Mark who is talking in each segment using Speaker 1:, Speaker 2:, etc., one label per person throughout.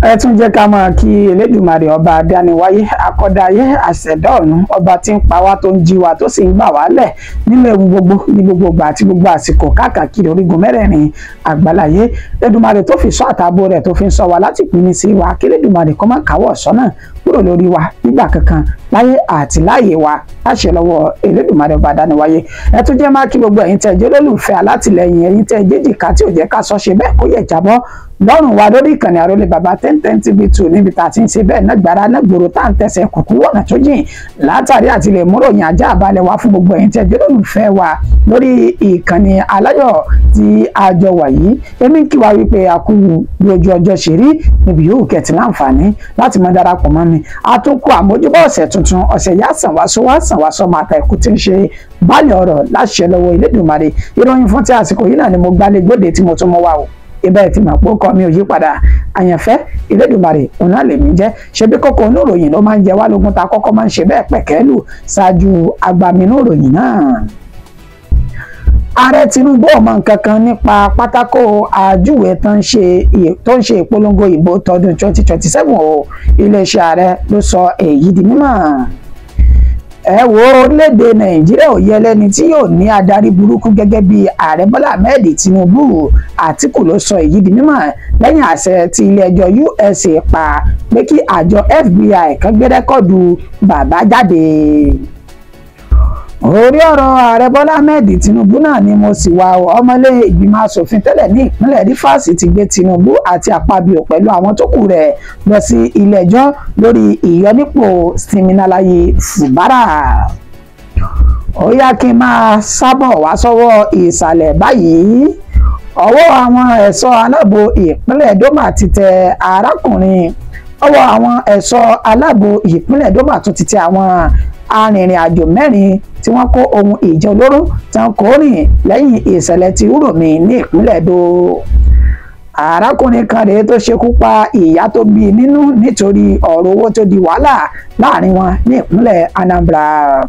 Speaker 1: ẹ tún jẹ́ ká máa kí Elédùmarè ọba adániwáyé akọ́dáyé àṣẹ̀dá ọ̀run ọba tí ń pa wá tó ń jí wa tó sì ń gbà wá lẹ̀ nínú ewu gbogbo ní gbogbo ìgbà àti gbogbo àsìkò káàkiri orígun mẹ́rẹ̀ẹ̀rin àgbáláyé. Elédùmarè tó fi ṣọ́ àtààbò rẹ̀ tó fi ń ṣọ́ wa láti pín ní sí wa kí Elédùmarè kó má káwọ́ sọ́nà kúrò lórí wa nígbà kankan láyé àti láàyè wa láṣẹ lọ́wọ́ Elédùmarè ọba adániwáyé. Ẹ tún jẹ́ máa kí gbogbo ẹ̀yin tẹ́ jẹ́ olólùfẹ́ alátìlẹyìn ẹ̀yin tẹ́ jẹ́jìká tí ò jẹ́ ká sọ ṣe bẹ́ẹ̀ kó yẹ jábọ́ lọ́rùn wa lórí ìkànnì Àrólé Baba 1010 TV2 níbi tá a ti ń ṣe bẹ́ẹ̀ náà gbára náà gbòòrò tá à ń tẹ̀sẹ̀ kùkú wọ̀nà tó jìn látàrí àti lè múròyìn ajá àbálẹ̀ wá fún gbogbo ẹ̀yin tí ẹ jẹ́ olólùfẹ́ wa lórí ìkànnì aláyọ̀ tí a jọ wà yìí. Èmi kí wa wípé a kú bí ojú ọjọ́ ṣe rí níbi yóò kẹ̀tì láǹfààní láti máa darapọ̀ mọ́ mi. A tún kó àmójúbọ̀ ọ̀sẹ̀ tuntun ọ̀sẹ̀ yá sàn wá sọ máa ta ẹ̀kú tí ń ṣe báàlẹ̀ ọ̀rọ̀ láṣẹ lọ́wọ́ Elédùmarè. Ìròyìn fún ti àsìkò yìí náà ni mo gbálẹ̀ gbòde tí mo tún mọ́ wa o. Ibẹ̀ tí màá pọ́ kọ́ mi ò yí padà àyànfẹ́ Elédùmarè òun náà lèmi jẹ́ ṣebí kókó oníròyìn ló máa ń jẹ wá lógún ta kọ́kọ́ máa ń ṣe bẹ́ẹ̀ pẹ̀kẹ́lù ṣáájú agbami oníròyìn náà. Ààrẹ Tinubu ò mọ nǹkan kan nípa pátákó àjúwe tó ń ṣe ìpolongo ìbò tọdún 2027 o. Iléeṣẹ́ ààrẹ ló sọ èyí di mímọ̀. Ẹ wo orílẹ̀-èdè Nàìjíríà ò yẹ lẹ́ni tí yóò ní adarí burúkú gẹ́gẹ́ bí ààrẹ Bọ́lá Ahmed Tinubu. Àtíkù ló sọ èyí di mímọ̀ lẹ́yìn àṣẹ tí ilé-ẹjọ́ USA pa pé kí àjọ FBI kan gbé rẹ́kọ̀dù bàbá jáde. Orí ọ̀rọ̀ ààrẹ Bọ́lá Ahmed Tinubu náà ni mo sì wà ọmọlé ìgbìmọ̀ asòfin tẹ́lẹ̀ ní ìpínlẹ̀ Rivers ti gbé Tinubu àti Akpabio pẹ̀lú àwọn tó kù rẹ̀ lọ sí ilé-ẹjọ́ lórí ìyọnípò Siminalayi Fubara. Ó yá kí n máa sábọ̀ wá sọ́wọ́ ìsàlẹ̀ báyìí. Ọwọ́ àwọn ẹ̀ṣọ́ aláàbò ìpínlẹ̀ Doma ti tẹ arákùnrin ọwọ́ àwọn ẹ̀ṣọ́ aláàbò ìpínlẹ̀ Doma tún ti tẹ àwọn arìnrìn àjò mẹ́rin tí wọ́n kó ohun ìjà olóró tí wọ́n kó rìn lẹ́yìn ìṣẹ̀lẹ̀ tí Uromi ní ìpínlẹ̀ Edo. Arákùnrin kan rèé tó ṣekú pa ìyá tó bí nínú nítorí ọ̀rọ̀ owó tó di wàhálà láàrin wọn ní ìpínlẹ̀ Anambra.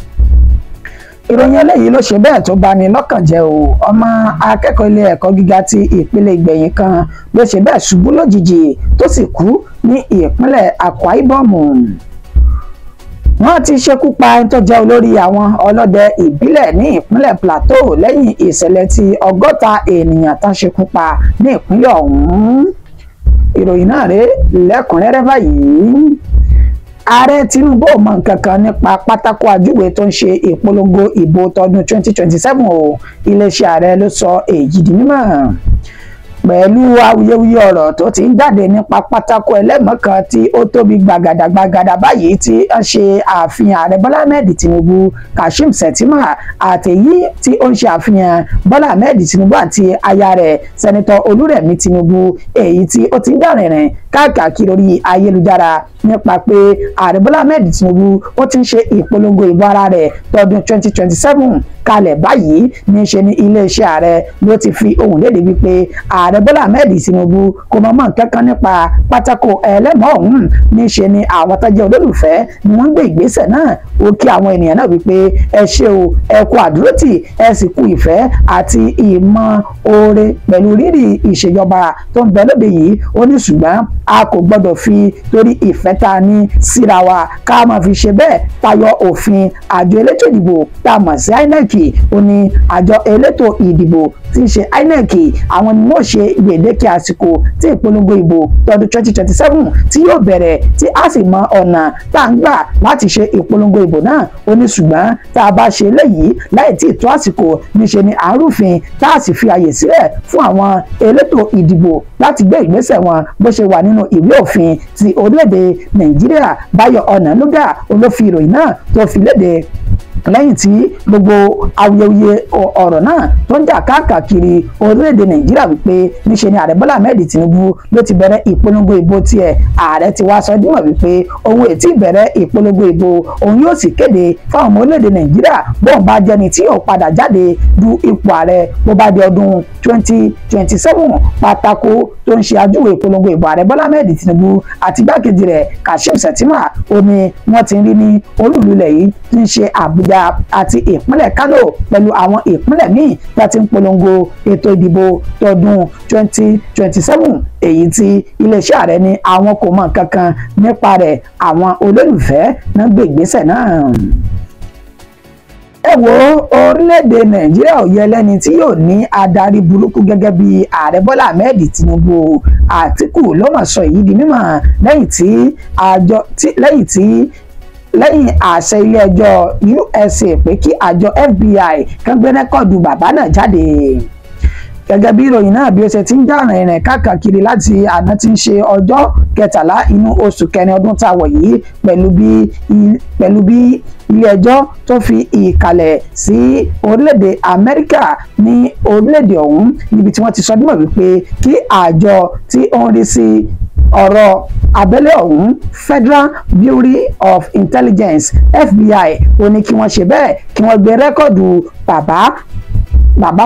Speaker 1: Ìròyìn eléyìí ló ṣe bẹ́ẹ̀ tó bani lọ́kàn jẹ́ o. Ọmọ akẹ́kọ̀ọ́ ilé ẹ̀kọ́ gíga ti ìpele ìgbẹ̀yìn kan ló ṣe bẹ́ẹ̀ ṣubú lójijì tó sì kú ní ìpínlẹ̀ Akwa Ibom. Wọ́n ti ṣekú pa ẹni tó jẹ́ olórí àwọn ọlọ́dẹ ìbílẹ̀ ní ìpínlẹ̀ Plateau lẹ́yìn ìṣẹ̀lẹ̀ tí 60 ènìyàn tán ṣekú pa ní ìpínlẹ̀ ọ̀hún. Ìròyìn náà rèé lẹ́kùnrẹ́rẹ́ báyìí. Ààrẹ Tinubu ò mọ nǹkan kan nípa pátákó àjúwe tó ń ṣe ìpolongo ìbò tọdún 2027 o. Iléeṣẹ́ ààrẹ ló sọ èyí di mímọ̀ pẹ̀lú awuyewuye ọ̀rọ̀ tó ti ń jáde nípa pátákó ẹlẹ́mọ̀ kan tí ó tóbi gbàgàdà báyìí tí ń ṣe àfihàn ààrẹ Bọ́lá Ahmed Tinubu Kashim Shettima àtèyí tí ó ń ṣe àfihàn Bọ́lá Ahmed Tinubu àti aya rẹ̀ Sẹ́nitọ́ Olúrẹ̀mí Tinubu èyí tí ó ti ń dàrìnrìn káàkiri orí ayélujára nípa pé ààrẹ Bọ́lá Ahmed Tinubu ó ti ń ṣe ìpolongo ìbò ara rẹ̀ tọdún 2027 kalẹ̀ báyìí ní ṣe ní iléeṣẹ́ ààrẹ ló ti fi ohùn léde wípé ààrẹ Bọ́lá Ahmed Tinubu kò mọ̀ nǹkan kan nípa pátákó ẹlẹ́mọ̀ ọ̀hún ní ṣe ni àwọn tó jẹ́ olólùfẹ́ ni wọ́n ń gbé ìgbésẹ̀ náà. Ó kí àwọn ènìyàn náà wípé ẹ ṣé o ẹ kú àdúrótì ẹ sì kú ìfẹ́ àti ìmọ̀ oore pẹ̀lú rírì ìṣèjọba tó ń bẹ lóde yìí. Ó ní ṣùgbọ́n a kò gbọ́dọ̀ fi torí ìfẹ́ ta ní síra wa ká máa fi ṣe bẹ́ẹ̀ tayọ òfin àjọ elétò ìdìbò tá a mọ̀ sí INEC. Ó ní àjọ elétò ìdìbò tí ń ṣe INEC àwọn ni wọ́n ṣe gbèdéke àsìkò tí ìpolongo ìbò tọdún 2027 tí yóò bẹ̀rẹ̀ tí a sì mọ ọ̀nà tá à ń gbà láti ṣe ìpolongo ìbò náà. Ó ní ṣùgbọ́n tá a bá ṣe léyìí láì tí ì tó àsìkò níṣe ni àrùfin tá a sì fi àyè sílẹ̀ fún àwọn elétò ìdìbò láti gbé ìgbésẹ̀ wọn bó ṣe wà nínú ìwé òfin ti orílẹ̀-èdè Nàìjíríà. Báyọ̀ Ọ̀nànúgà olófin ìròyìn náà tó fi léde lẹ́yìn tí gbogbo awuyewuye ọ̀rọ̀ náà tó ń jà káàkiri orílẹ̀-èdè Nàìjíríà wípé níṣe ni ààrẹ Bọ́lá Ahmed Tinubu ló ti bẹ̀rẹ̀ ìpolongo ìbò tiẹ̀. Ààrẹ ti wá sọ dímọ̀ wípé òun ètí ìbẹ̀rẹ̀ ìpolongo ìbò òun yóò sì kéde fáwọn ọmọ orílẹ̀-èdè Nàìjíríà bóun bá jẹni tí yóò padà jáde du ipò ààrẹ bó bá di ọdún 2027. Pátákó tó ń ṣe ajúwe ìpolongo ìbò ààrẹ Bọ́lá Ahmed Tinubu àti igbákejì rẹ̀ Kashim Shettima ó ní wọ́n ti ń rí ní olúùlú ilẹ̀ yìí tí ń ṣe Àbújá àti ìpínlẹ̀ Kano pẹ̀lú àwọn ìpínlẹ̀ míì tí a ti ń polongo ètò ìdìbò tọdún 2027 èyí tí iléeṣẹ́ ààrẹ ní àwọn kò mọ̀ kankan nípa rẹ̀ àwọn olólùfẹ́ náà gbé ìgbésẹ̀ náà. Ẹ wo orílẹ̀-èdè Nàìjíríà ò yẹ lẹ́ni tí yóò ní adarí burúkú gẹ́gẹ́ bí ààrẹ Bọ́lá Ahmed Tinubu. Àtíkù ló mà sọ èyí di mímọ̀ lẹ́yìn àṣẹ ilé-ẹjọ́ USA pé kí àjọ FBI kan gbé rẹ́kọ̀dù bàbá náà jáde. Gẹ́gẹ́ bí ìròyìn náà bí ó ṣe ti ń jà rìnrìn káàkiri láti àná tí ń ṣe ọjọ́ 13 inú oṣù kẹrin ọdún tá a wọ̀ yìí pẹ̀lú bí ilé-ẹjọ́ tó fi ìkàlẹ̀ sí orílẹ̀-èdè Amẹ́ríkà ní orílẹ̀-èdè ọ̀hún níbi tí wọ́n ti sọ dímọ̀ wípé kí àjọ tí ó ń rí sí ọ̀rọ̀ abẹ́lé ọ̀hún Federal Bureau of Intelligence FBI ó ní kí wọ́n ṣe bẹ́ẹ̀ kí wọ́n gbé rẹ́kọ̀dù bàbá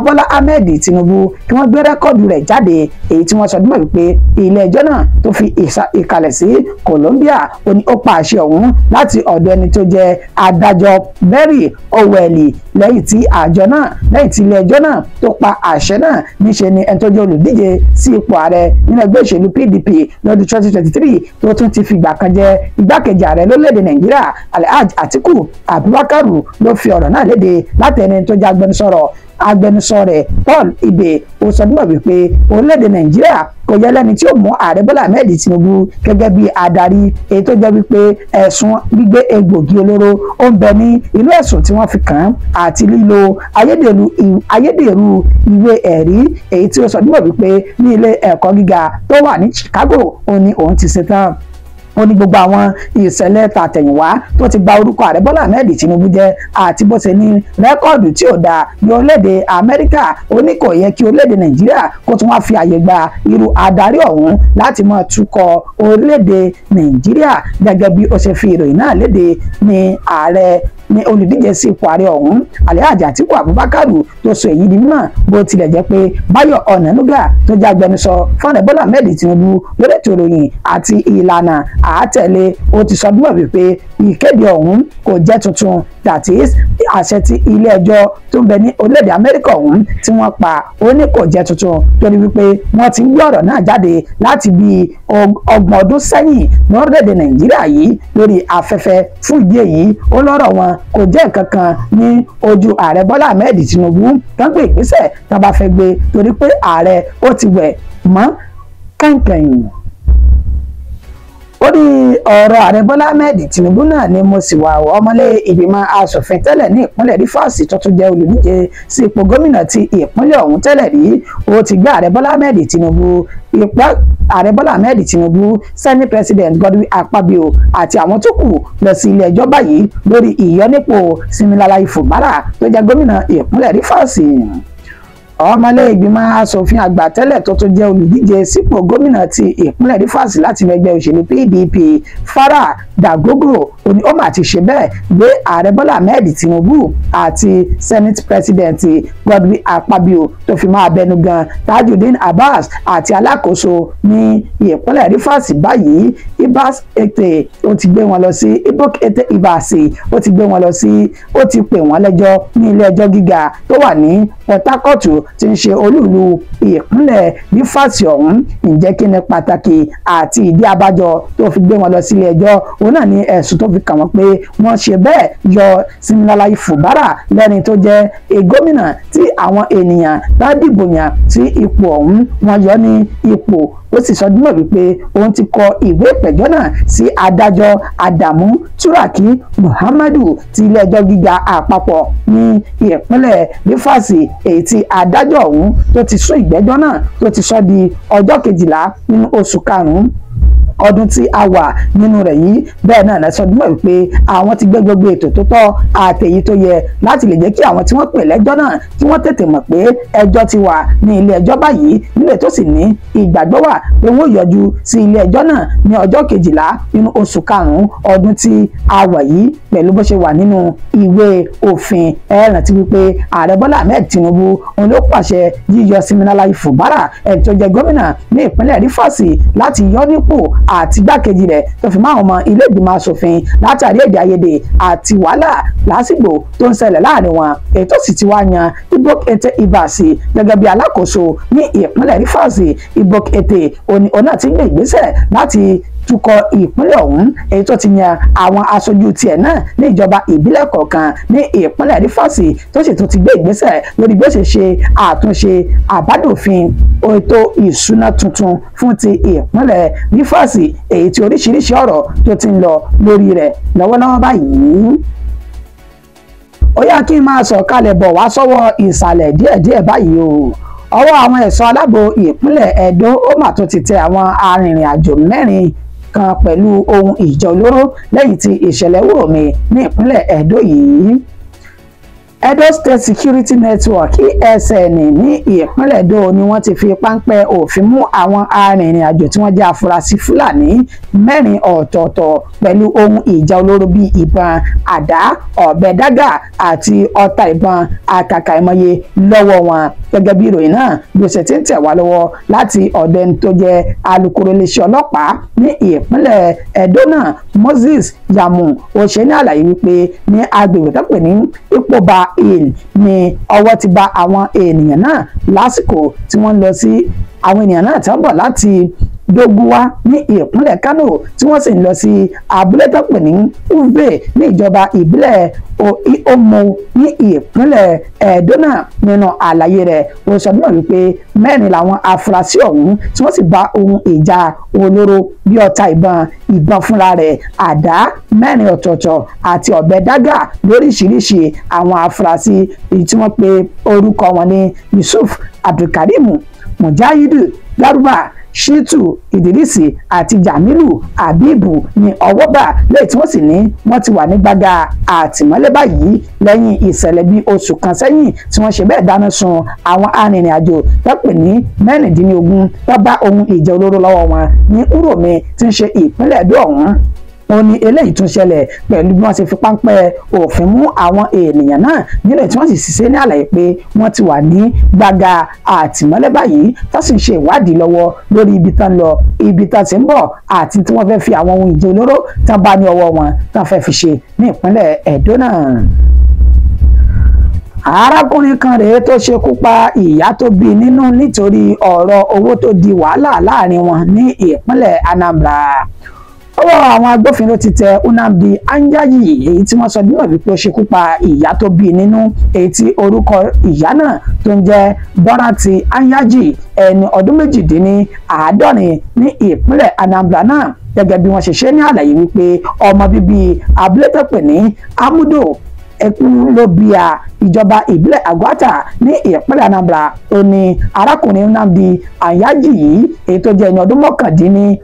Speaker 1: Bọ́lá Ahmed Tinubu kí wọ́n gbé rẹ́kọ̀dù rẹ̀ jáde èyí tí wọ́n sọ dímọ̀ wípé ilé-ẹjọ́ náà tó fi ìkàlẹ̀ sí Colombia ó ní ó pa àṣẹ ọ̀hún láti ọ̀dọ̀ ẹni tó jẹ́ adájọ́ Berry Oweli lẹ́yìn tí ilé-ẹjọ́ náà tó pa àṣẹ náà níṣe ni ẹni tó jẹ́ olùdíje sí ipò ààrẹ nínú ẹgbẹ́ òṣèlú PDP lọ́dún 2023 tó tún ti fìgbà kan jẹ́ igbákejì ààrẹ lórílẹ̀-èdè Nàìjíríà Alhaji Atiku Abubakar ló fi ọ̀rọ̀ náà léde láti ẹni tó jẹ́ agbẹnusọ rẹ̀ Paul Ibe ó sọ nígbà wípé orílẹ̀-èdè Nàìjíríà kò yẹ lẹ́ni tí ó mú ààrẹ Bọ́lá Ahmed Tinubu gẹ́gẹ́ bí adarí èyí tó jẹ́ wípé ẹ̀sùn gbígbé egbògi olóró ó ń bẹ ní inú ẹ̀sùn tí wọ́n fi kàn án àti lílo ayédèrú ìwé ẹ̀rí èyí tí ó sọ nígbà wípé ní ilé ẹ̀kọ́ gíga tó wà ní Chicago ó ní òun ti ṣetán. Ó ní gbogbo àwọn ìṣẹ̀lẹ̀ tàtẹ̀yìnwá tó ti bà orúkọ ààrẹ Bọ́lá Ahmed Tinubu jẹ́ àti bó ṣe ní rẹ́kọ̀dù tí ò dáa ní orílẹ̀-èdè Amẹ́ríkà ó ní kò yẹ kí orílẹ̀-èdè Nàìjíríà kó tún wá fi àyè gba irú adarí ọ̀hún láti máa tukọ̀ orílẹ̀-èdè Nàìjíríà gẹ́gẹ́ bí ó ṣe fi ìròyìn náà léde ní olùdíje sí ipò ààrẹ ọ̀hún Alhaji Atiku Abubakar tó sọ èyí di mímọ̀ bó tilẹ̀ jẹ́ pé Báyọ̀ Ọ̀nànúgà tó jẹ́ agbẹnusọ fún ààrẹ Bọ́lá Ahmed Tinubu lórí ètò ìròyìn àti ìlànà àátẹ̀lé ó ti sọ dímọ̀ wípé ìkéde ọ̀hún kò jẹ́ tuntun that is àṣẹ tí ilé-ẹjọ́ tó ń bẹ ní orílẹ̀-èdè Amẹ́ríkà ọ̀hún tí wọ́n pa ó ní kò jẹ́ tuntun torí wípé wọ́n ti ń gbé ọ̀rọ̀ náà jáde láti bí 30 ọdún sẹ́yìn lórílẹ̀-èdè Nàìjíríà yìí lórí afẹ́fẹ́ fún ìdí èyí ó lọ́rọ̀ wọn kò jẹ́ nǹkan kan ní ojú ààrẹ Bọ́lá Ahmed Tinubu tó ń gbé ìgbésẹ̀ tó bá fẹ́ gbé torí pé ààrẹ ó ti wẹ̀ mọ́ kẹ̀kẹ̀yìn. Ó ní ọ̀rọ̀ ààrẹ Bọ́lá Ahmed Tinubu náà ni mo sì wà ọmọlé ìgbìmọ̀ asòfin tẹ́lẹ̀ ní ìpínlẹ̀ Rivers tó tún jẹ́ olùdíje sí ipò gómìnà ti ìpínlẹ̀ ọ̀hún tẹ́lẹ̀ rí ó ti gbé ààrẹ Bọ́lá Ahmed Tinubu Senate President Godwin Akpabio àti àwọn tó kù lọ sí ilé ẹjọ́ báyìí lórí ìyọnípò Siminalayi Fubara tó jẹ́ gómìnà ìpínlẹ̀ Rivers. Ọmọlé ìgbìmọ̀ asòfin àgbà tẹ́lẹ̀ tó tún jẹ́ olùdíje sípò gómìnà ti ìpínlẹ̀ Rivers láti ẹgbẹ́ òṣèlú PDP Farah Dagogro òní ó mà ti ṣe bẹ́ẹ̀ gbé ààrẹ Bọ́lá Ahmed Tinubu àti Senate President Godwin Akpabio tó fi máa bẹnu gan Tajudeen Abbas àti alákòóso ní ìpínlẹ̀ Rivers báyìí Ibas Ete ó ti gbé wọn lọ sí Ibok Ete Ibasi ó ti gbé wọn lọ sí ó ti pè wọ́n lẹ́jọ́ ní ilé ẹjọ́ gíga tó wà ní Port Harcourt tí ń ṣe olúùlú ìpínlẹ̀ Rivers ọ̀hún ǹjẹ́ kí ni pàtàkì àti ìdí abájọ tó fi gbé wọn lọ sí ilé ẹjọ́ òun náà ní ẹ̀sùn tó fi kàn wọ́n pé wọ́n ṣe bẹ́ẹ̀ yọ Siminalayi Fubara lẹ́ni tó jẹ́ gómìnà tí àwọn ènìyàn bá dìbò yàn sí ipò ọ̀hún wọ́n yọ ní ipò ó sì sọ dímọ̀ wípé òun ti kọ ìwé ìpẹ̀jọ́ náà sí adájọ́ Adamu Turaki Muhammadu ti ilé ẹjọ́ gíga àpapọ̀ ní ìpínlẹ̀ Rivers èyí tí adájọ́ ọ̀hún tó ti sún ìgbẹ́jọ́ náà tó ti sọ di ọjọ́ 12 nínú oṣù karùn-ún ọdún tí a wà nínú rẹ̀ yìí. Bẹ́ẹ̀ náà lẹ́sọ̀ dúnmọ̀ wípé àwọn ti gbé gbogbo ètò tó tọ́ àti èyí tó yẹ láti lè jẹ́ kí àwọn tí wọ́n pè lẹ́jọ́ náà kí wọ́n tètè mọ̀ pé ẹjọ́ ti wà ní ilé ẹjọ́ báyìí, nílé tó sì ní ìgbàgbọ́ wà pé wọ́n yọjú sí ilé ẹjọ́ náà ní ọjọ́ 12 nínú oṣù karùn-ún ọdún tí a wà yìí pẹ̀lú bó ṣe wà nínú ìwé òfin. Ẹ rántí wípé ààrẹ Bọ́lá Ahmed Tinubu òun ló pàṣẹ yíyọ Siminalayi Fubara ẹni tó jẹ gómìnà ní ìpínlẹ̀ Rivers láti yọ nípò àti igbákejì rẹ̀ tó fi máa ọmọ ilé ìgbìmọ̀ asòfin látàrí èdè àìyedè àti wàhálà lásìgbò tó ń ṣẹlẹ̀ láàrin wọn. Ètò sì ti wá yan Ibok Ete Ibasi gẹ́gẹ́ bí alákòóso ní ìpínlẹ̀ Rivers. Ibok Ete ọ̀nà ti gbé ìgbésẹ̀ láti tukọ̀ ìpínlẹ̀ ọ̀hún, èyí tó ti yan àwọn aṣojú tiẹ̀ náà ní ìjọba ìbílẹ̀ kọ̀ọ̀kan ní ìpínlẹ̀ Rivers tó sì tún ti gbé ìgbésẹ̀ lórí bí ó ṣe ṣe àtúnṣe àbádòfin ètò ìṣúná tuntun fún ti ìpínlẹ̀ Rivers, èyí tí oríṣiríṣi ọ̀rọ̀ tó ti ń lọ lórí rẹ̀ lọ́wọ́lọ́wọ́ báyìí. Ó yá kí n máa sọ̀kalẹ̀ bọ̀ wá sọ́wọ́ ìsàlẹ̀ díẹ̀díẹ̀ báyìí o. Ọwọ́ àwọn ẹ̀ṣọ́ aláàbò ìpínlẹ̀ Edo ó mà tó ti tẹ àwọn arìnrìn-àjò 4 kan pẹ̀lú ohun ìjà olóró lẹ́yìn tí ìṣẹ̀lẹ̀ wúròmí ní ìpínlẹ̀ Edo yìí. Edo State Security Network ESN ní ìpínlẹ̀ Edo ni wọ́n ti fi páńpẹ́ òfin mú àwọn arìnrìn-àjò tí wọ́n jẹ́ afurasí Fúlàní 4 ọ̀tọ̀ọ̀tọ̀ pẹ̀lú ohun ìjà olóró bíi ìbọn, àdá, ọ̀bẹ dágà àti ọta ìbọn àkàkà ìmọye lọ́wọ́ wọn. Gẹ́gẹ́ bí ìròyìn náà bí ó ṣe ti ń tẹ̀ wá lọ́wọ́ láti ọ̀dọ̀ ẹni tó jẹ́ alukoro iléeṣẹ́ ọlọ́pàá ní ìpínlẹ̀ Edo náà, Moses Yamu, ó ṣe ní àlàyé wípé ní agbègbè tó pè ní Ipoba Hill ni ọwọ́ ti bá àwọn ènìyàn náà lásìkò tí wọ́n lọ sí àwọn ènìyàn náà tí wọ́n bọ̀ láti Doguwa ní ìpínlẹ̀ Kano tí wọ́n sì ń lọ sí abúlé tó pè ní Uve ní ìjọba ìbílẹ̀ Omo ní ìpínlẹ̀ Edo náà. Nínú àlàyé rẹ̀ ó sọ náà wípé 4 làwọn afurasí ọ̀hún tí wọ́n sì bá ohun ìjà olóró bí ọta ìbọn fúnra rẹ̀, àdá 4 ọ̀tọ̀ọ̀tọ̀ àti ọ̀bẹ dágà lóríṣiríṣi. Àwọn afurasí èyí tí wọ́n pe orúkọ wọn ní Yusuf Abdulkarimu, Mujahidu Garuba, Shitu Idirisi àti Jamilu Abibu ní ọwọ́ bá lẹ́yìn tí wọ́n sì ní wọ́n ti wà ní gbàgà àtìmọ́lé báyìí lẹ́yìn ìṣẹ̀lẹ̀ bíi oṣù kan sẹ́yìn tí wọ́n ṣe bẹ́ẹ̀ dáná sun àwọn arìnrìn-àjò tó pè ní 16 tó bá ohun ìjà olóró lọ́wọ́ wọn ní Uromi tí ń ṣe ìpínlẹ̀ Edo ọ̀hún. Ó ní eléyìí tún ṣẹlẹ̀ pẹ̀lú bí wọ́n ṣe fi páńpẹ́ òfin mú àwọn ènìyàn náà nílẹ̀ tí wọ́n sì ṣiṣẹ́ ní àlàyé pé wọ́n ti wà ní gbàgà àtìmọ́lé báyìí tó sì ń ṣe ìwádìí lọ́wọ́ lórí ibi tán lọ, ibi tán ti ń bọ̀ àti tí wọ́n fẹ́ fi àwọn ohun ìjà olóró tán bá ní ọwọ́ wọn tán fẹ́ fi ṣe ní ìpínlẹ̀ Edo náà. Arákùnrin kan rèé tó ṣekú pa ìyá tó bí nínú nítorí ọ̀rọ̀ owó tó di wàhálà láàrin wọn ní ìpínlẹ̀ Anambra. Ọwọ́ àwọn agbófinró ti tẹ Nnamdi Anyayi èyí tí wọ́n sọ níwọ̀n wípé ó ṣekú pa ìyá tó bí nínú, èyí tí orúkọ ìyá náà tó ń jẹ́ Dorothy Anyayi ẹni ọdún 48 ní ìpínlẹ̀ Anambra náà. Gẹ́gẹ́ bí wọ́n ṣe ṣe ní àlàyé wípé ọmọ bíbí abúlé tó pè ní Amudo Ekulobia ìjọba ìbílẹ̀ Agwata ní ìpínlẹ̀ Anambra ó ní arákùnrin Nnamdi Anyayi yìí èyí tó jẹ́ ẹni ọdún 49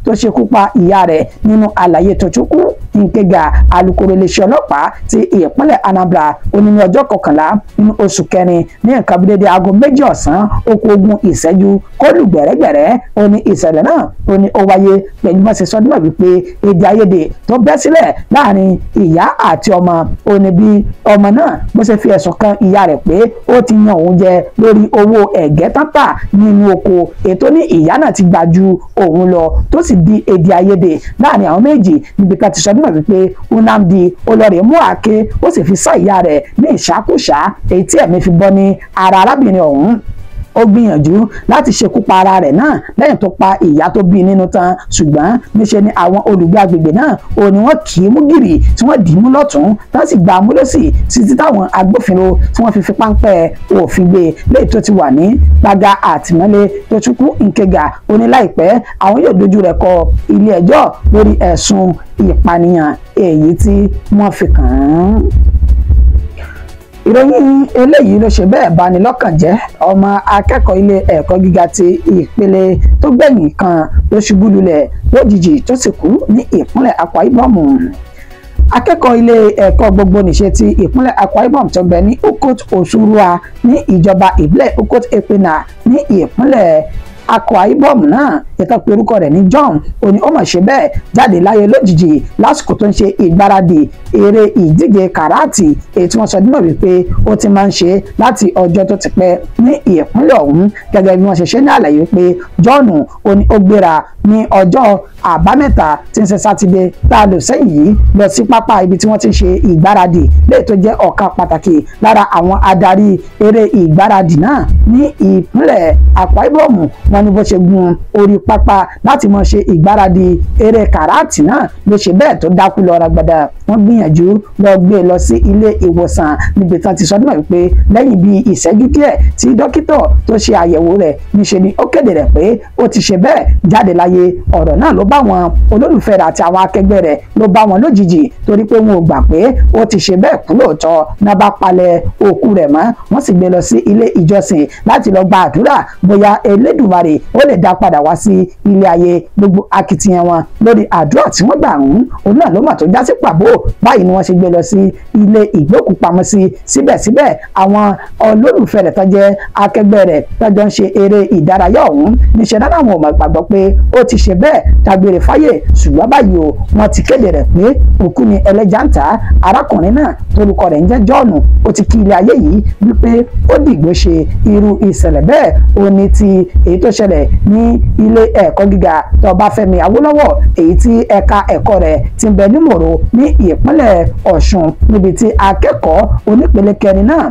Speaker 1: tó ṣekú pa ìyá rẹ̀. Nínú àlàyé Tochukwu Nkega, alukoro iléeṣẹ́ ọlọ́pàá ti ìpínlẹ̀ Anambra, ó ní ọjọ́ 11 nínú oṣù kẹrin ní nǹkan bí dédé aago 2 ọ̀sán okú ogun ìṣẹ́jú kó lù gbẹ̀rẹ́gbẹ̀rẹ́. Ó ní ìṣẹ̀lẹ̀ náà ó ní ó wáyé pẹ̀lú bá ṣe sọ nígbà wípé èdè àìyedè tó bẹ́ sílẹ̀ láàrin ìyá àti ọmọ. Ó ní bí ọmọ náà bó ṣe fi ẹ̀sùn kan ìyá rẹ̀ pé ó ti yan òun jẹ lórí owó ẹ̀gẹ́ tátà nínú oko, ètò ní ìyá náà ti gbà ju òun lọ tó sì di èdè àìyedè láàrin àwọn méjì níbi ká ti sọ nígbà wípé Nnamdi olórí mú àáké ó sì fi sá ìyá rẹ̀ ní ìṣàkóṣá èyí tí ẹ̀mí fi bọ́ ní ara arábìnrin ọ̀hún. Ó gbìyànjú láti ṣekú pa ara rẹ̀ náà lẹ́yìn tó pa ìyá tó bí nínú tán, ṣùgbọ́n níṣe ni àwọn olùgbé agbègbè náà ò ní wọ́n kì í mú gìrì tí wọ́n dì í mú lọ́tún tó sì gba mú lọ́sì títí táwọn agbófinró tí wọ́n fi páńpẹ́ òfin gbé lẹ́yìn tó ti wà ní gbàgà àtìmọ́lé. Tochukwu Nkega ó ní láìpẹ́ àwọn yóò dojú rẹ̀ kọ ilé ẹjọ́ lórí ẹ̀sùn ìpànìyàn èyí tí wọ́n fi kàn án. ìròyìn eléyìí ló ṣe bẹ́ẹ̀ bani lọ́kàn jẹ́. Ọmọ akẹ́kọ̀ọ́ ilé ẹ̀kọ́ gíga ti ìpele tó gbẹ̀yìn kan ló ṣubú lulẹ̀ lójijì tó sì kú ní ìpínlẹ̀ Akwa Ibom. Akẹ́kọ̀ọ́ ilé ẹ̀kọ́ gbogbonìṣe ti ìpínlẹ̀ Akwa Ibom tó bẹ ní Okot Osurua ní ìjọba ìbílẹ̀ Okot Epena ní ìpínlẹ̀ Akwa Ibom náà ìtàn pé orúkọ rẹ̀ ní John òní ó mà ṣe bẹ́ẹ̀ jáde láyé lójijì lásìkò tó ń ṣe ìgbáradì eré ìdíje kàráàtì èyí tí wọ́n sọ dímọ̀ wípé ó ti máa ń ṣe láti ọjọ́ tó ti pẹ́ ní ìpínlẹ̀ ọ̀hún gẹ́gẹ́ bí wọ́n ṣe ṣe ní àlàyé pé John òní ó gbéra ní ọjọ́ àbámẹ́ta tí ń ṣe sátidé tá a lò sẹ́yìn yìí lọ sí pápá ibi tí wọ́n ti ń ṣe ìgbáradì léè tó jẹ́ ọ̀kan pàtàkì lára àwọn adarí eré ìgbáradì náà ní ìpínlẹ̀ Akwa Ibom. Wọ́n ní bó ṣe gun orí pápá láti mọ ṣe ìgbáradì eré kàráàtì náà ló ṣe bẹ́ẹ̀ tó dákú lọ ragbada. Wọ́n gbìyànjú lọ gbé lọ sí ilé ìwòsàn níbi tí wọ́n ti sọ nígbà wípé lẹ́yìn bíi ìṣẹ́jú díẹ̀ tí dókítà tó ṣe àyẹ̀wò rẹ̀ níṣe ni ó kéde rẹ̀ pé ó ti ṣe bẹ́ẹ̀ jáde láyé. Ọ̀rọ̀ náà ló bá wọn olólùfẹ́ rẹ̀ àti àwọn akẹgbẹ́ rẹ̀ ló bá wọn lójijì torí pé wọn ò gbà pé ó ti ṣe bẹ́ẹ̀ kú lóòótọ́. Náà bá palẹ̀ òkú rẹ̀ mọ́ wọ́n sì gbé lọ sí ilé ìjọsìn láti lọ gba àdúrà bóyá Elédùmarè ó lè dá padà wá sí ilé ayé. Gbogbo akitiyan wọn lórí àdúrà tí wọ́n gbà òun náà ló mà tó já sí pàbó. Báyìí ni wọ́n ṣe gbé lọ sí ilé ìgbókùpamọ́sí. Síbẹ̀síbẹ̀ àwọn olólùfẹ́ rẹ̀ tó jẹ́ akẹgbẹ́ rẹ̀ tọ́jọ́ ń ṣe eré ìdárayá ọ̀hún níṣẹ́ dáná àwọn ọmọ gbàgbọ́ pé ó ti ṣe bẹ́ẹ̀ dágbére fáyè. Ṣùgbọ́n báyìí o wọ́n ti kéde rẹ̀ pé òkú ni ẹlẹ́jà ń tà. Arákùnrin náà torúkọ rẹ̀ ń jẹ́ John ó ti kí ilé ayé yìí wípé ó dìgbò ṣe irú ìṣẹ̀lẹ̀ bẹ́ẹ̀ ó ní ti èyí tó ṣẹlẹ̀ ní ilé ẹ̀kọ́ gíga Ọbáfẹ́mi Awólọ́wọ̀ èyí tí ẹ̀ka ẹ̀kọ́ rẹ̀ ti ń bẹ ní Mòró ní ìpínlẹ̀ Ọ̀ṣun níbi tí akẹ́kọ̀ọ́ onípele kẹrin náà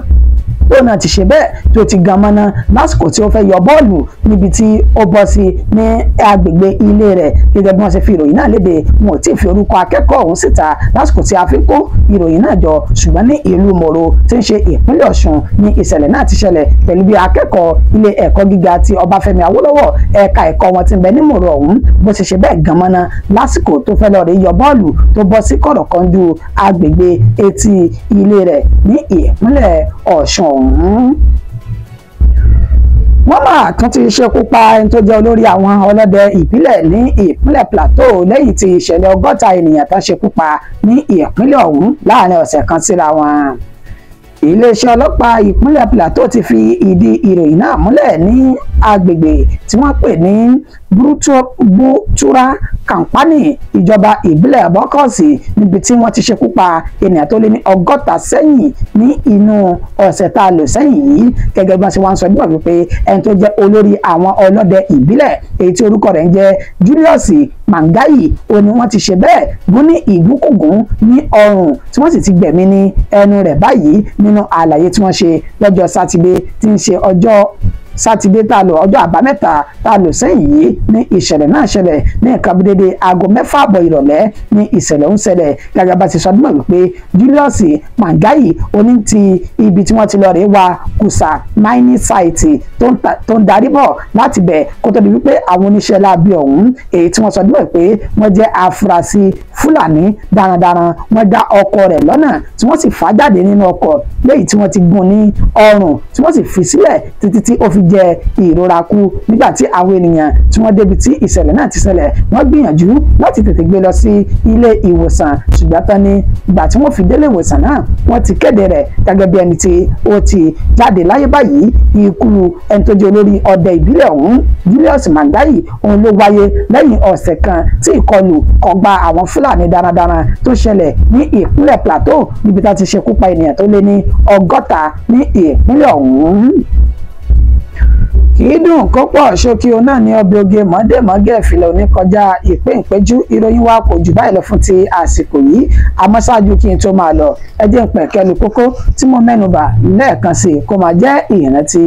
Speaker 1: tó náà ti ṣe bẹ́ẹ̀ tó ti gan mọ́ná lásìkò tí ó fẹ́ yọ bọ́ọ̀lù níbi tí ó bọ́ sí ní agbègbè ilé rẹ̀ gẹ́gẹ́ bí wọ́n ṣe fi ìròyìn náà léde. Wọn ò tí ì fi orúkọ akẹ́kọ̀ọ́ ọ̀hún síta lásìkò tí a fi kó ìròyìn náà jọ ṣùgbọ́n ní ìlú Mòró tí ń ṣe ìpínlẹ̀ Ọ̀ṣun ní ìṣẹ̀lẹ̀ náà ti ṣẹlẹ̀ pẹ̀lú bí akẹ́kọ̀ọ́ ilé ẹ̀kọ́ gíga ti Ọbáfẹ́mi Awólọ́wọ̀ ẹ̀ka ẹ̀kọ́ wọn ti ń bẹ ní Mòró ọ̀hún bó ṣe ṣe bẹ́ẹ̀ gan mọ́ná lásìkò tó fẹ́ lọ rí yọ bọ́ọ̀lù tó bọ́ sí kọ̀rọ̀kọ́ndù agbègbè etí ilé rẹ̀ ní ìpínlẹ̀ Ọ̀ṣun ọ̀hún. Wọ́n máa tún ti ṣekú pa ẹni tó jẹ́ olórí àwọn ọlọ́dẹ ìbílẹ̀ ní ìpínlẹ̀ Plateau lẹ́yìn tí ìṣẹ̀lẹ̀ 60 ènìyàn tán ṣekú pa ní ìpínlẹ̀ ọ̀hún láàrin ọ̀sẹ̀ kan síra wọn. Iléeṣẹ́ ọlọ́pàá ìpínlẹ̀ Plateau ti fi ìdí ìròyìn náà múlẹ̀ ní agbègbè tí wọ́n pè ní Butura Kampani ìjọba ìbílẹ̀ Bọ́kọ̀sì níbi tí wọ́n ti ṣekú pa ènìyàn tó lé ní 60 sẹ́yìn ní inú ọ̀sẹ̀ tá a lò sẹ́yìn yìí gẹ́gẹ́ bí wọ́n ṣe wá ń sọ nígbà wípé ẹni tó jẹ́ olórí àwọn ọlọ́dẹ ìbílẹ̀ èyí tí orúkọ rẹ̀ ń jẹ́ Julius Mangayi ó ní wọ́n ti ṣe bẹ́ẹ̀ gún ní ìgúnkùgún ní ọrùn tí wọ́n sì ti gbẹ̀mí ní ẹnu rẹ̀ báyìí nínú àlàyé tí wọ́n ṣe lọ́jọ́ sátidé tí ń ṣe ọjọ́ sátidé tá a lò ọjọ́ àbámẹ́ta tá a lò sẹ́yìn yìí ní ìṣẹ̀lẹ̀ náà ṣẹlẹ̀ ní nǹkan bí dédé aago 6 àbọ̀ ìrọ̀lẹ́ ní ìṣẹ̀lẹ̀ ń ṣẹlẹ̀ gẹ́gẹ́ bá ti sọ dímọ̀ wípé Julius Mangayi oní ti ibi tí wọ́n ti lọ rèé wa Kusa mining site tó ń darí bọ̀ láti bẹ̀ kó tó di wípé àwọn oníṣẹ́ láabi ọ̀hún èyí tí wọ́n sọ dímọ̀ pé wọ́n jẹ́ afurasí Fúlàní darandaran wọ́n dá ọkọ rẹ̀ lọ́nà tí wọ́n sì fà jáde nínú ọkọ̀ léyìí tí wọ́n ti gún ní ọrùn tí wọ́n sì fi sílẹ̀ títí tí ó fi jẹ ìrora kú. Nígbà tí àwọn ènìyàn tí wọ́n débi tí ìṣẹ̀lẹ̀ náà ti ṣẹlẹ̀ wọ́n gbìyànjú láti tètè gbé lọ sí ilé ìwòsàn ṣùgbọ́n tán ní ìgbà tí wọ́n fi délé ìwòsàn náà wọ́n ti kéde rẹ̀ gẹ́gẹ́ bí ẹni tí ó ti jáde láyé báyìí. Ikú ẹni tó jẹ́ olórí ọdẹ ìbílẹ̀ ọ̀hún Julius Mangayi òun ló wáyé lẹ́yìn ọ̀sẹ̀ kan tí ìkọlù kọgbà àwọn Fúlàní darandaran tó ṣẹlẹ̀ ní ìpínlẹ̀ Plateau níbi tá ti ṣekú pa ènìyàn tó lé ní 60 ní ìpínlẹ̀ ọ̀hún. Kì í dùn kó pọ̀ ṣókí o náà ní ọbẹ̀ oge mọ́dẹ̀mọ́gẹ̀ ìfilẹ̀ oníkọjá ìpéǹpéjú. Ìròyìn wa kò jù báyìí lọ fún ti àsìkò yìí àmọ́ ṣáájú kí n tó máa lọ ẹ jẹ́ n pẹ̀kẹ́lu kókó tí mo mẹ́nubà lẹ́ẹ̀kan sí kó máa jẹ́ ìrántí.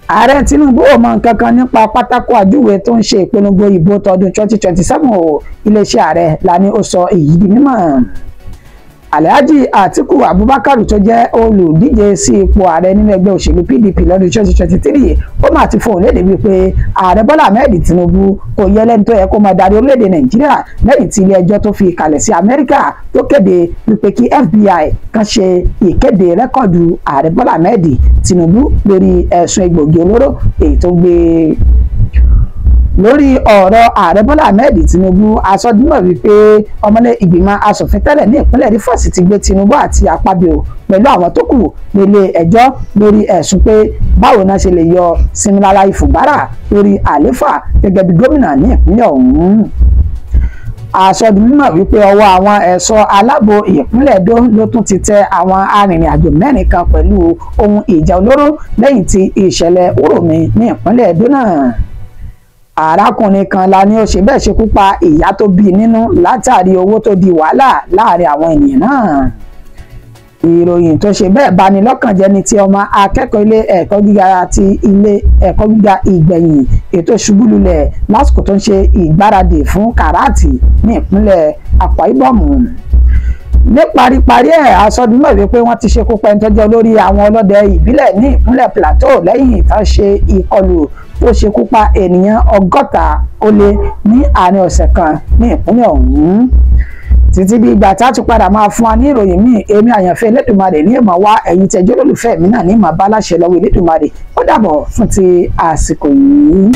Speaker 1: Ààrẹ Tinubu ò mọ nǹkan kan nípa pátákó àjúwe tó ń ṣe ìpolongo ìbò tọdún 2027 o. Iléeṣẹ́ ààrẹ la ní ó sọ èyí di mímọ̀. Alhaji Atiku Abubakar tó jẹ́ olùdíje sí ipò ààrẹ nínú ẹgbẹ́ òṣèlú PDP lọ́dún 2023 ó mà ti fohùn lédè wípé ààrẹ Bọ́lá Ahmed Tinubu kò yẹ lẹ́ni tó yẹ kó máa darí orílẹ̀-èdè Nàìjíríà lẹ́yìn tí ilé ẹjọ́ tó fi kalẹ̀ sí Amẹ́ríkà tó kéde wípé kí FBI kan ṣe ìkéde rẹ́kọ̀dù ààrẹ Bọ́lá Ahmed Tinubu lórí ẹ̀sùn egbògi olóró èyí tó gbé lórí ọ̀rọ̀ ààrẹ Bọ́lá Ahmed Tinubu asọdúnmọ̀ wípé ọmọlé ìgbìmọ̀ asòfin tẹ́lẹ̀ ní ìpínlẹ̀ Rivers ti gbé Tinubu àti Akpabio pẹ̀lú àwọn tó kù nílé ẹjọ́ lórí ẹ̀sùn pé báwo náà ṣe lè yọ Siminalayi Fubara lórí àléfà gẹ́gẹ́ bí gómìnà ní ìpínlẹ̀ ọ̀hún. Asọdúnmọ̀ wípé ọwọ́ àwọn ẹ̀ṣọ́ aláàbò ìpínlẹ̀ Edo ló tún ti tẹ àwọn arìnrìn-àjò mẹ́rin kan pẹ̀lú ohun ìjà olóró lẹ́yìn tí ìṣẹ̀lẹ̀ Uromi ní ìpínlẹ̀ Edo náà. Arákùnrin kan la ní ó ṣe bẹ́ẹ̀ ṣekú pa ìyá tó bí nínú látàrí owó tó di wàhálà láàrin àwọn ènìyàn náà. Ìròyìn tó ṣe bẹ́ẹ̀ bani lọ́kàn jẹ́ ní ti ọmọ akẹ́kọ̀ọ́ ilé ẹ̀kọ́ gíga ti ilé ẹ̀kọ́ gíga ìgbẹ̀yìn ètò ìṣubúlulẹ̀ lásìkò tó ń ṣe ìgbáradì fún kàráàtì ní ìpínlẹ̀ Akwa Ibom. Ní paríparí asọdúnmọ̀ wípé wọ́n ti ṣekú pa ẹni tó jẹ́ olórí àwọn ọlọ́dẹ ìbílẹ̀ ní ìpínlẹ̀ Plateau lẹ́yìn ìtàn ṣe ìkọlù tó ṣekú pa ènìyàn 160 ní àárín ọ̀sẹ̀ kan ní ìpínlẹ̀ ọ̀hún. Títí bí ìgbà tá a tún padà máa fún wa ní ìròyìn míì èmi àyànfẹ́ Elédùmarè ní ìmọ̀ wá ẹ̀yin tẹ́jọ́ olólùfẹ́ mi náà ní ìmọ̀ bá láṣẹ lọ́wọ́ Elédùmarè ó dàbọ̀ fún ti àsìkò yìí.